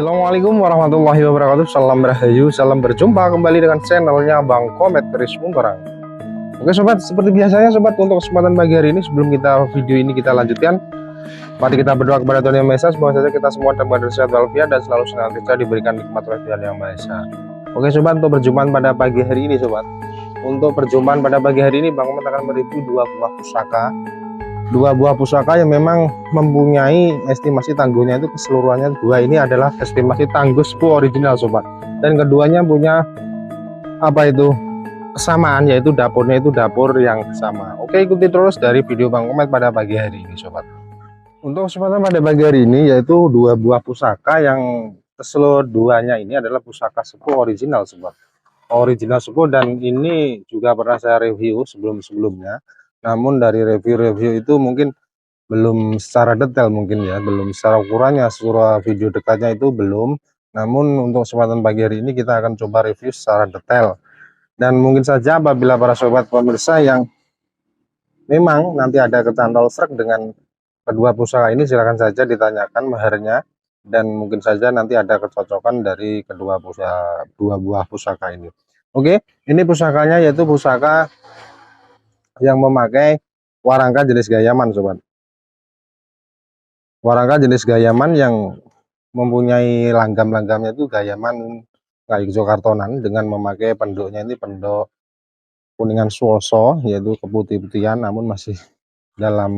Assalamualaikum warahmatullahi wabarakatuh. Salam Rahayu, salam berjumpa kembali dengan channelnya Bang Komet Kris Muntorang. Oke sobat, seperti biasanya sobat, untuk kesempatan pagi hari ini sebelum video ini kita lanjutkan, mari kita berdoa kepada Tuhan Yang Maha Esa, semoga saja kita semua dalam keadaan sehat walafiat dan selalu senantiasa diberikan nikmat oleh Tuhan Yang Maha Esa. Oke sobat, untuk perjumpaan pada pagi hari ini sobat, untuk perjumpaan pada pagi hari ini Bang Komet akan mereview dua buah pusaka yang memang mempunyai estimasi tangguhnya itu keseluruhannya dua. Ini adalah estimasi tangguh sepuh original sobat, dan keduanya punya kesamaan, yaitu dapurnya itu dapur yang sama. Oke, ikuti terus dari video Bang Komet pada pagi hari ini sobat. Untuk kesempatan pada pagi hari ini yaitu dua buah pusaka yang keseluruhannya ini adalah pusaka sepuh original sobat, original sepuh, dan ini juga pernah saya review sebelum-sebelumnya. Namun dari review itu mungkin belum secara detail, mungkin ya, belum secara ukurannya, seluruh video dekatnya itu belum. Namun untuk kesempatan pagi hari ini kita akan coba review secara detail. Dan mungkin saja apabila para sobat pemirsa yang memang nanti ada kecantol serak dengan kedua pusaka ini, silakan saja ditanyakan maharnya, dan mungkin saja nanti ada kecocokan dari dua buah pusaka ini. Oke, ini pusakanya yaitu pusaka yang memakai warangka jenis gayaman sobat. Warangka jenis gayaman yang mempunyai langgam-langgamnya itu gayaman kayu kartonan, dengan memakai penduknya ini penduk kuningan suoso, yaitu keputih-putihan namun masih dalam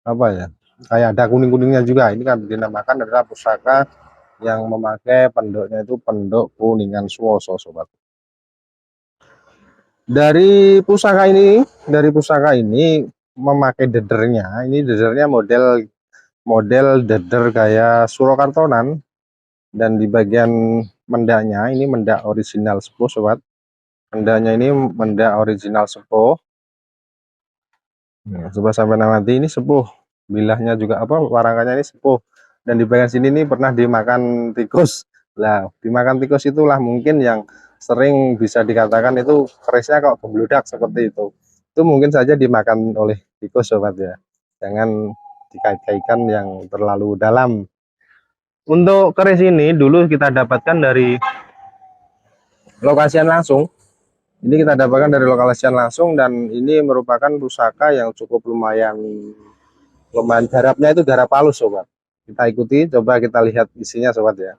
kayak ada kuning-kuningnya juga. Ini kan dinamakan adalah pusaka yang memakai penduknya itu penduk kuningan suoso sobat. Dari pusaka ini memakai dedernya, ini dedernya model deder kayak Surakartonan, dan di bagian mendaknya ini mendak original sepuh sobat. Mendaknya ini mendak original sepuh. Nah, coba sampai nanti ini sepuh, bilahnya juga warangkanya ini sepuh, dan di bagian sini ini pernah dimakan tikus. Lah, dimakan tikus itulah mungkin yang sering bisa dikatakan itu kerisnya kok gebludak seperti itu. Itu mungkin saja dimakan oleh tikus sobat ya. Jangan dikait-kaitkan yang terlalu dalam. Untuk keris ini dulu kita dapatkan dari lokasian langsung. Ini kita dapatkan dari lokasian langsung, dan ini merupakan pusaka yang cukup lumayan garapnya itu garap halus sobat. Kita ikuti, coba kita lihat isinya sobat ya.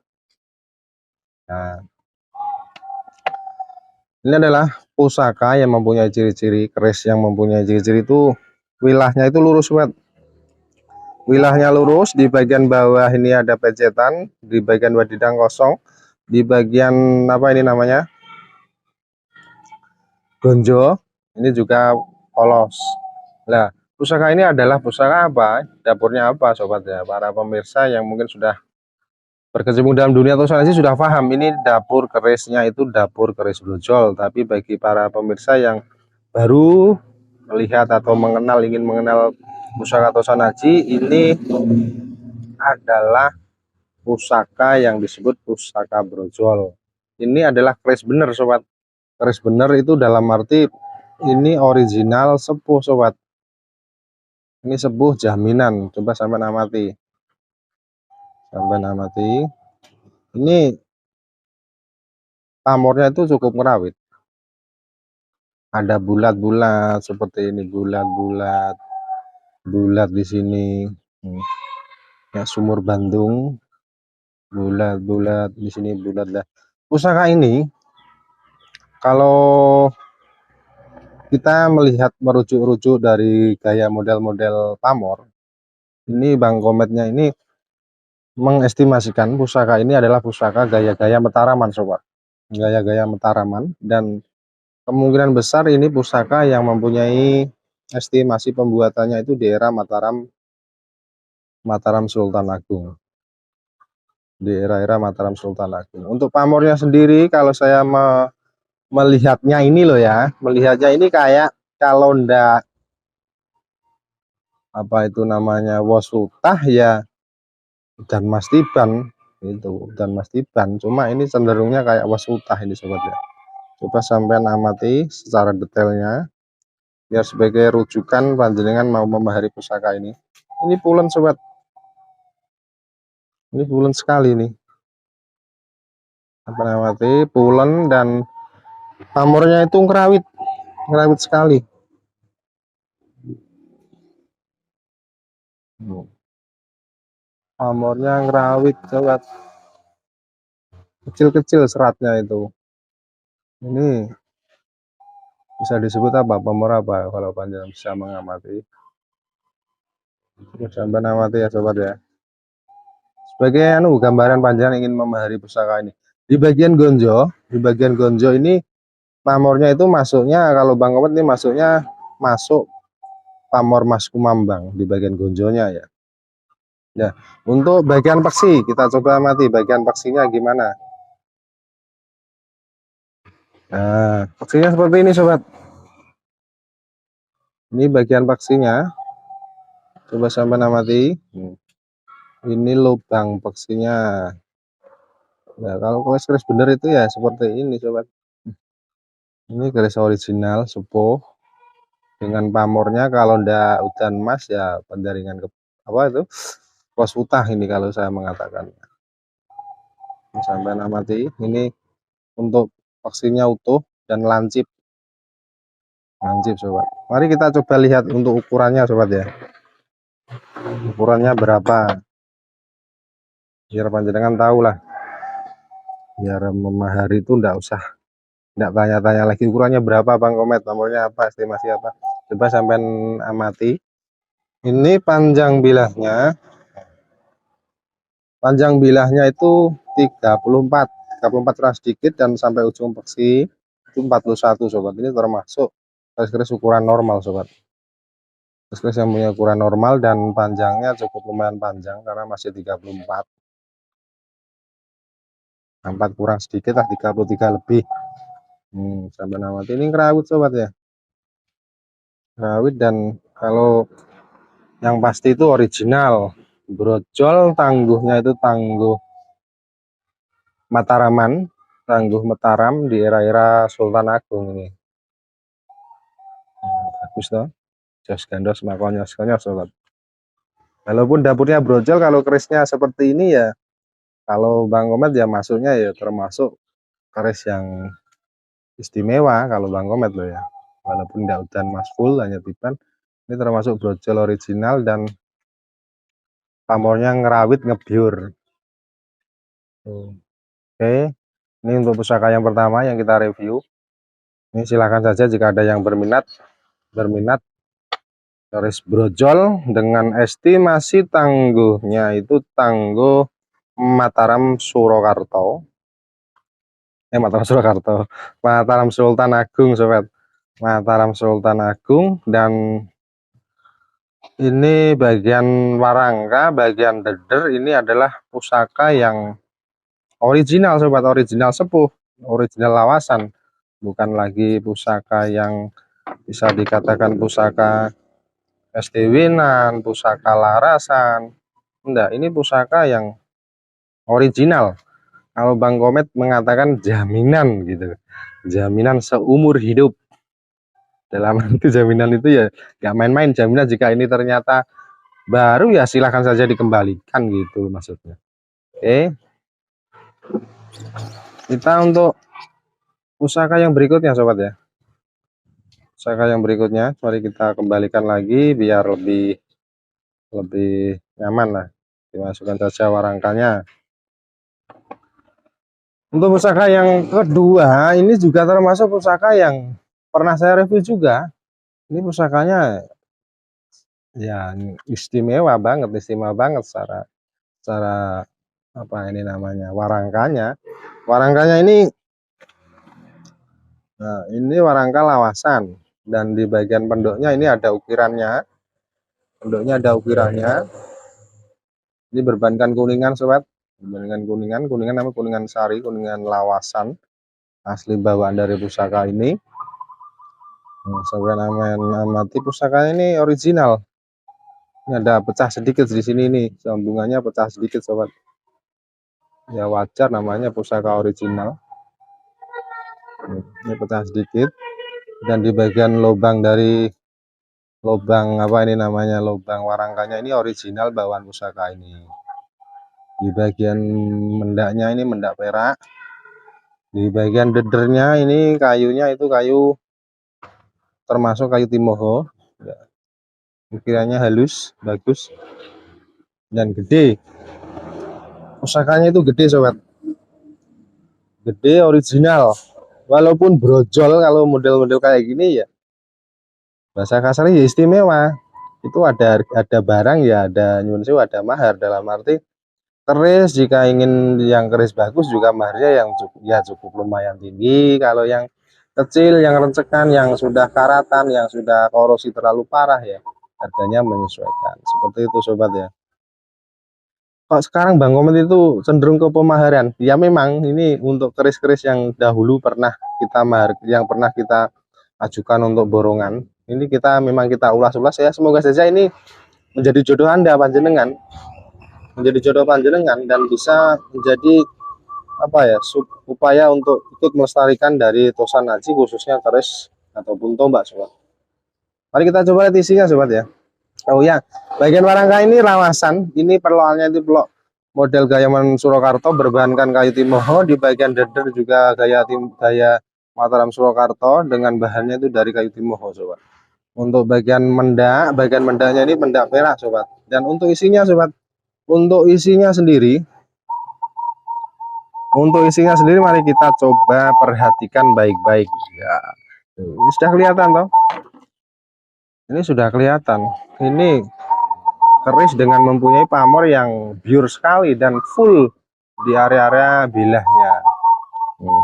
Nah, ini adalah pusaka yang mempunyai ciri-ciri, keris yang mempunyai ciri-ciri itu wilahnya itu lurus sobat. Wilahnya lurus, di bagian bawah ini ada pecetan, di bagian wadidang kosong, di bagian gonjo ini juga polos. Nah, pusaka ini adalah pusaka apa? Dapurnya apa sobat ya? Para pemirsa yang mungkin sudah berkecimpung dalam dunia tosanasi sudah paham, ini dapur kerisnya itu dapur keris brojol. Tapi bagi para pemirsa yang baru melihat atau ingin mengenal pusaka tosanaji, ini adalah pusaka yang disebut pusaka brojol. Ini adalah keris bener sobat. Keris bener itu dalam arti ini original sepuh sobat. Ini sepuh jaminan. Coba sampai amati. Ini pamornya itu cukup merawit. Ada bulat-bulat seperti ini, bulat di sini. Ya, sumur Bandung. Bulat di sini, bulat lah. Pusaka ini kalau kita melihat merujuk dari gaya model-model pamor, ini Bang Kometnya ini mengestimasikan pusaka ini adalah pusaka gaya-gaya Mataraman sobat, gaya-gaya Mataraman, dan kemungkinan besar ini pusaka yang mempunyai estimasi pembuatannya itu di era Mataram Sultan Agung, di era Mataram Sultan Agung. Untuk pamornya sendiri kalau saya melihatnya ini loh ya, melihatnya ini kayak kalau ndak Wasutah ya dan Mas Tiban itu, dan Mas Tiban, cuma ini cenderungnya kayak Wasutah ini sobat ya. Coba sampai amati secara detailnya biar sebagai rujukan panjenengan mau memahari pusaka ini. Ini pulen sobat, Ini pulen sekali nih. Apa namanya? Pulen dan pamornya itu ngerawit sekali. Pamornya ngerawit sobat. Kecil-kecil seratnya itu. Ini bisa disebut apa? Pamor apa kalau panjang bisa mengamati. Sampai amati ya sobat ya. Sebagai gambaran panjang ingin memahami pusaka ini. Di bagian gonjo ini pamornya itu masuknya, kalau Bang Komet ini masuknya masuk pamor Mas Kumambang di bagian gonjonya ya. Ya, untuk bagian peksi kita coba amati bagian peksinya gimana. Nah, peksinya seperti ini sobat. Ini bagian peksinya. Coba sampai amati. Ini lubang peksinya. Nah, kalau keris bener itu ya seperti ini sobat. Ini keris original sepuh dengan pamornya, kalau ndak udan emas ya penjaringan ke apa itu pos utah ini kalau saya mengatakan. Sampai amati ini untuk vaksinnya utuh dan lancip sobat. Mari kita coba lihat untuk ukurannya sobat ya. Ukurannya berapa biar panjenengan tahu lah, biar memahari itu ndak usah tanya-tanya lagi ukurannya berapa Bang Komet, nomornya apa, estimasi apa. Coba sampai amati. Ini panjang bilahnya itu 34 kurang sedikit, dan sampai ujung peksi itu 41 sobat. Ini termasuk keris ukuran normal sobat. Keris yang punya ukuran normal dan panjangnya cukup lumayan panjang karena masih 34 kurang sedikit lah, 33 lebih. Sampai amati ini kerawit sobat ya. Kerawit, dan kalau yang pasti itu original. Brojol tangguhnya itu tangguh Mataraman, tangguh Mataram di era-era Sultan Agung ini. Bagus toh, jos gandos makonyos sobat. Walaupun dapurnya brojol, kalau kerisnya seperti ini ya, kalau Bang Komet ya masuknya ya termasuk keris yang istimewa kalau Bang Komet loh ya. Walaupun tidak udan mas full, hanya tiban, ini termasuk brojol original dan pamornya ngerawit ngebiur. Oke, ini untuk pusaka yang pertama yang kita review. Ini silahkan saja jika ada yang berminat keris brojol dengan estimasi tangguhnya itu tangguh Mataram Surakarta. Mataram Sultan Agung sobat. Mataram Sultan Agung, dan ini bagian warangka, bagian deder ini adalah pusaka yang original sobat, original sepuh, original lawasan, bukan lagi pusaka yang bisa dikatakan pusaka ST Winan, pusaka larasan. Enggak, ini pusaka yang original. Kalau Bang Komet mengatakan jaminan gitu, jaminan seumur hidup. Dalam arti jaminan itu ya nggak main-main, jaminan jika ini ternyata baru ya silahkan saja dikembalikan gitu maksudnya. Oke, kita untuk pusaka yang berikutnya sobat ya. Pusaka yang berikutnya mari kita kembalikan lagi biar lebih nyaman lah. Dimasukkan saja warangkanya. Untuk pusaka yang kedua ini juga termasuk pusaka yang pernah saya review juga. Ini pusakanya ya istimewa banget secara apa ini namanya, warangkanya ini. Nah, ini warangka lawasan, dan di bagian penduknya ini ada ukirannya. Ini berbankan kuningan sobat, berbankan kuningan namanya kuningan sari, kuningan lawasan, asli bawaan dari pusaka ini. Sampai amati pusaka ini original. Ini ada pecah sedikit di sini, nih sambungannya pecah sedikit sobat. Ya wajar, namanya pusaka original. Ini pecah sedikit, dan di bagian lubang apa ini namanya, lubang warangkanya ini original bawaan pusaka ini. Di bagian mendaknya ini mendak perak. Di bagian dedernya ini kayunya itu kayu termasuk kayu timoho. Ukirannya halus, bagus dan gede. Pusakanya itu gede sobat, gede original. Walaupun brojol kalau model-model kayak gini ya, bahasa kasarnya ya istimewa. Itu ada barang ya, ada nyun sewu, ada mahar. Dalam arti keris, jika ingin yang keris bagus juga maharnya yang cukup, ya cukup lumayan tinggi. Kalau yang kecil, yang rencekan, yang sudah karatan, yang sudah korosi terlalu parah ya, harganya menyesuaikan. Seperti itu sobat ya. Kok sekarang Bang Komen itu cenderung ke pemaharan? Ya memang ini untuk keris-keris yang dahulu pernah kita mahar, yang pernah kita ajukan untuk borongan. Ini kita memang kita ulas-ulas ya. Semoga saja ini menjadi jodoh Anda panjenengan, menjadi jodoh panjenengan dan bisa menjadi apa ya, upaya untuk ikut melestarikan dari Tosan Aji khususnya keris ataupun tombak sobat. Mari kita coba lihat isinya sobat ya. Oh ya, bagian warangka ini rawasan. Ini perloannya itu pelok model Gayaman Surakarta berbahankan kayu timoho. Di bagian deder juga gaya Mataram Surakarta dengan bahannya itu dari kayu timoho sobat. Untuk bagian mendaknya ini mendak perak sobat. Dan untuk isinya sobat, untuk isinya sendiri mari kita coba perhatikan baik-baik ya. Ini sudah kelihatan toh? Ini sudah kelihatan. Ini keris dengan mempunyai pamor yang pure sekali dan full di area-area bilahnya.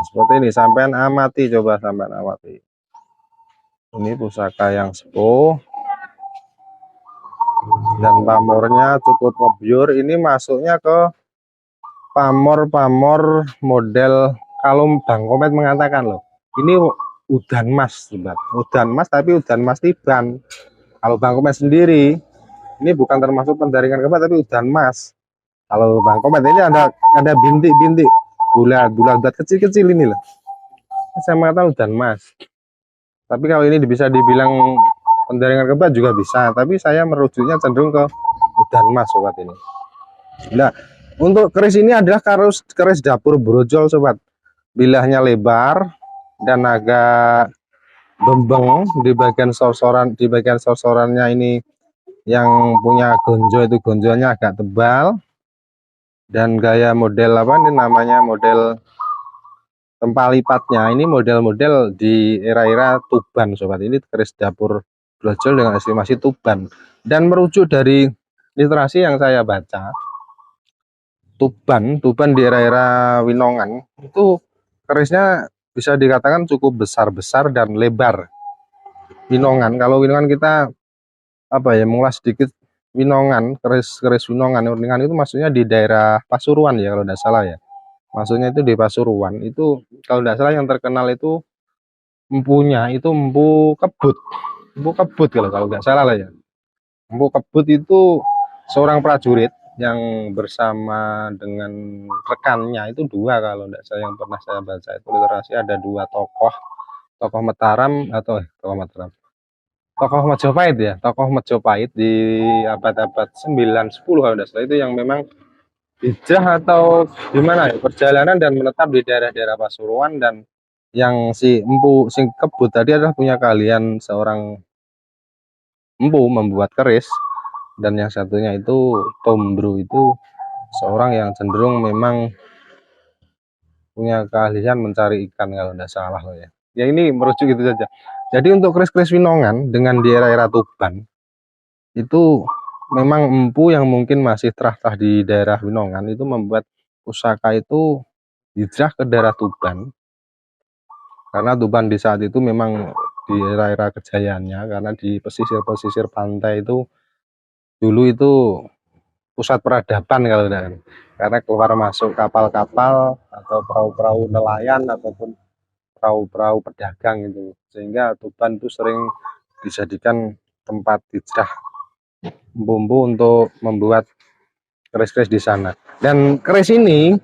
Seperti ini, sampean amati, coba sampean amati. Ini pusaka yang sepuh dan pamornya cukup ngebyur. Ini masuknya ke pamor-pamor model, kalau Bang Komet mengatakan loh, ini udan mas sobat, udan mas, tapi udan mas tiban. Kalau Bang Komet sendiri ini bukan termasuk pendaringan kebat tapi udan mas. Kalau Bang Komet ini ada bintik-bintik bulat-bulat kecil-kecil ini loh, saya mengatakan udan mas. Tapi kalau ini bisa dibilang pendaringan kebat juga bisa, tapi saya merujuknya cenderung ke udan mas sobat ini. Nah, untuk keris ini adalah keris dapur brojol sobat. Bilahnya lebar dan agak bembeng di bagian sorsoran. Di bagian sorsorannya ini yang punya gonjo itu gonjonya agak tebal. Dan gaya model apa ini namanya, model tempat lipatnya ini model-model di era-era Tuban sobat. Ini keris dapur brojol dengan estimasi Tuban. Dan merujuk dari literasi yang saya baca, Tuban di era-era Winongan itu kerisnya bisa dikatakan cukup besar-besar dan lebar. Winongan, kalau Winongan kita apa ya, mengulas sedikit Winongan, keris Winongan itu maksudnya di daerah Pasuruan ya kalau tidak salah ya. Maksudnya itu di Pasuruan itu kalau tidak salah yang terkenal itu empunya itu empu kebut. Empu kebut kalau nggak salah lah ya. Empu kebut itu seorang prajurit yang bersama dengan rekannya itu dua, kalau tidak saya yang pernah saya baca itu literasi, ada dua tokoh Mataram atau tokoh Majapahit ya, tokoh Majapahit di abad-abad 9-10 kalau tidak salah, itu yang memang hijrah atau gimana ya, perjalanan dan menetap di daerah-daerah Pasuruan. Dan yang si empu sing kebut tadi adalah punya kalian seorang empu membuat keris, dan yang satunya itu Tombro, itu seorang yang cenderung memang punya keahlian mencari ikan kalau tidak salah loh ya. Ya ini merujuk itu saja. Jadi untuk keris-keris Winongan dengan di era-era Tuban itu memang empu yang mungkin masih terah-terah di daerah Winongan itu membuat pusaka itu hijrah ke daerah Tuban, karena Tuban di saat itu memang di era-era kejayaannya, karena di pesisir-pesisir pantai itu dulu itu pusat peradaban kalau tidak, karena keluar masuk kapal-kapal atau perahu-perahu nelayan ataupun perahu-perahu pedagang itu, sehingga Tuban itu sering dijadikan tempat hijrah empu untuk membuat keris-keris di sana. Dan keris ini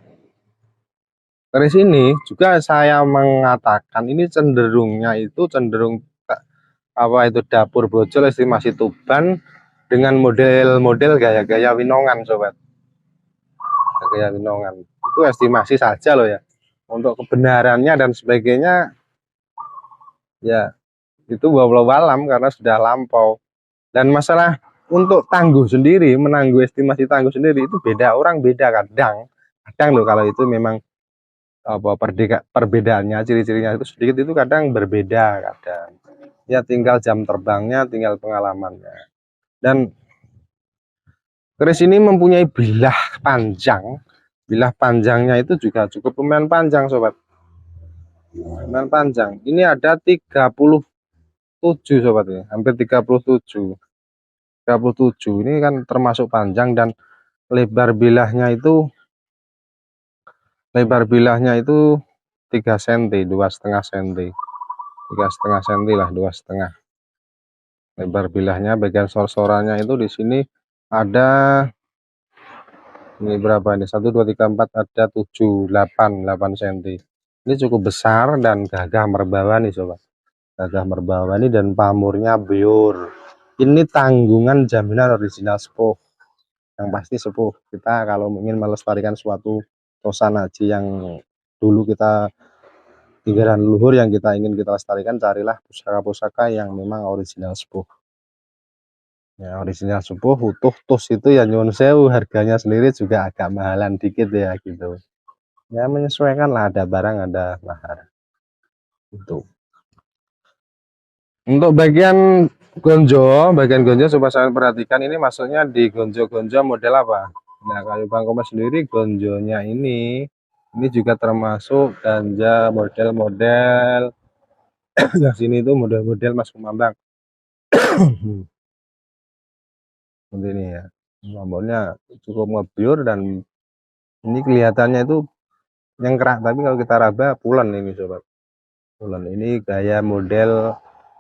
juga saya mengatakan ini cenderungnya itu cenderung apa itu dapur brojol estimasi Tuban dengan model-model gaya-gaya Winongan sobat. gaya Winongan. Itu estimasi saja loh ya. Untuk kebenarannya dan sebagainya ya itu walau alam karena sudah lampau. Dan masalah untuk tangguh sendiri, menangguh estimasi tangguh sendiri itu beda orang, beda kadang loh kalau itu memang apa perbedaannya, ciri-cirinya itu sedikit, itu kadang berbeda kadang. Ya tinggal jam terbangnya, tinggal pengalamannya. Dan keris ini mempunyai panjang. Bilah panjangnya itu juga cukup lumayan panjang sobat. Lumayan panjang. Ini ada 37 sobat ya, hampir 37. 37 ini kan termasuk panjang, dan lebar bilahnya itu 3 cm, 2,5 cm, 3,5 cm lah, 2,5 lebar bilahnya. Bagian sor-sorannya itu di sini ada, ini berapa ini, 1 2 3 4, ada 7 8 cm. Ini cukup besar dan gagah merbawa nih sobat, gagah merbawa ini, dan pamornya biur. Ini tanggungan jaminan original sepuh, yang pasti sepuh. Kita kalau ingin melestarikan suatu tosan haji yang dulu kita tinggalan leluhur, yang kita ingin kita lestarikan, carilah pusaka-pusaka yang memang original sepuh. Ya original sepuh utuh tus itu ya nyuwun sewu, harganya sendiri juga agak mahalan dikit ya gitu. Ya menyesuaikan lah, ada barang ada mahar itu. Untuk bagian gonjo coba saya perhatikan, ini masuknya di gonjo-gonjo model apa. Nah kalau Bang Komar sendiri, gonjonya ini juga termasuk ganja model-model yang sini itu model-model Mas Kumambang. Seperti ini ya, lambornya cukup ngebiur, dan ini kelihatannya itu nyengkerak, tapi kalau kita raba pulen ini sobat, pulen. Ini gaya model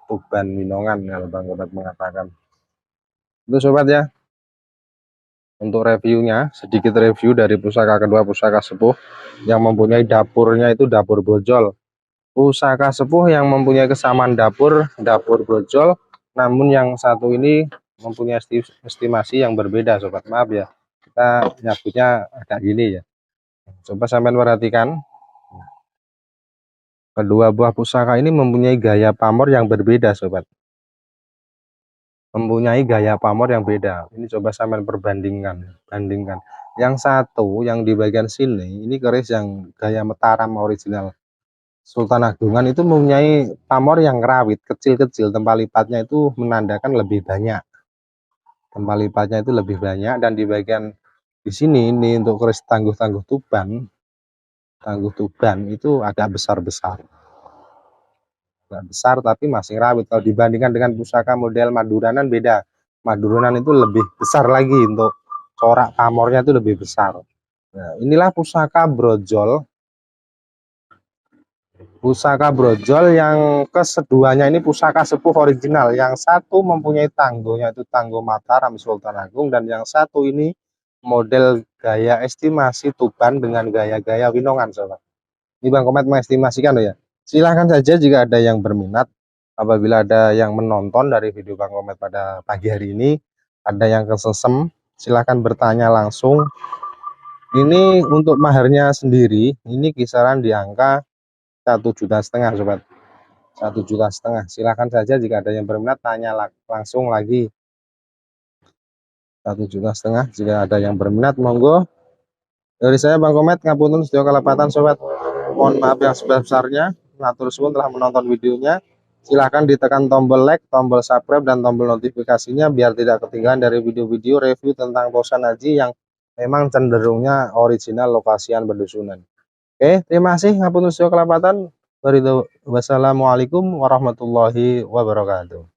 Tuban Winongan kalau Bang Komar mengatakan itu sobat ya. Untuk reviewnya, sedikit review dari pusaka kedua, pusaka sepuh yang mempunyai dapurnya itu dapur brojol. Pusaka sepuh yang mempunyai kesamaan dapur brojol, namun yang satu ini mempunyai estimasi yang berbeda sobat. Maaf ya, kita nyebutnya agak gini ya. Coba sampai perhatikan, kedua buah pusaka ini mempunyai gaya pamor yang berbeda sobat, mempunyai gaya pamor yang beda. Ini coba sampai bandingkan. Yang satu yang di bagian sini ini keris yang gaya Mataram original Sultan Agungan, itu mempunyai pamor yang rawit, kecil-kecil, tempat lipatnya itu menandakan lebih banyak, tempat lipatnya itu lebih banyak. Dan di bagian di sini ini untuk keris tangguh Tuban itu agak besar-besar, tapi masih rawit. Kalau dibandingkan dengan pusaka model Maduranan beda. Maduranan itu lebih besar lagi, untuk corak pamornya itu lebih besar. Nah, inilah pusaka brojol. Yang keseduanya ini pusaka sepuh original. Yang satu mempunyai tangguhnya itu tangguh Mataram Sultan Agung, dan yang satu ini model gaya estimasi Tuban dengan gaya-gaya Winongan sobat. Ini Bang Komet mengestimasikan loh ya. Silahkan saja jika ada yang berminat. Apabila ada yang menonton dari video Bang Komet pada pagi hari ini, ada yang kesesem, silahkan bertanya langsung. Ini untuk maharnya sendiri, ini kisaran di angka 1,5 juta sobat. 1,5 juta. Silahkan saja jika ada yang berminat, tanya langsung lagi. 1,5 juta jika ada yang berminat, monggo. Dari saya Bang Komet, ngapunten sedaya kalepatan sobat. Mohon maaf yang sebesar-besarnya. Matur suwun telah menonton videonya. Silahkan ditekan tombol like, tombol subscribe, dan tombol notifikasinya biar tidak ketinggalan dari video-video review tentang tosan haji yang memang cenderungnya original lokasian berdusunan. Oke, terima kasih. Ngapunten sedaya kalepatan. Wassalamualaikum warahmatullahi wabarakatuh.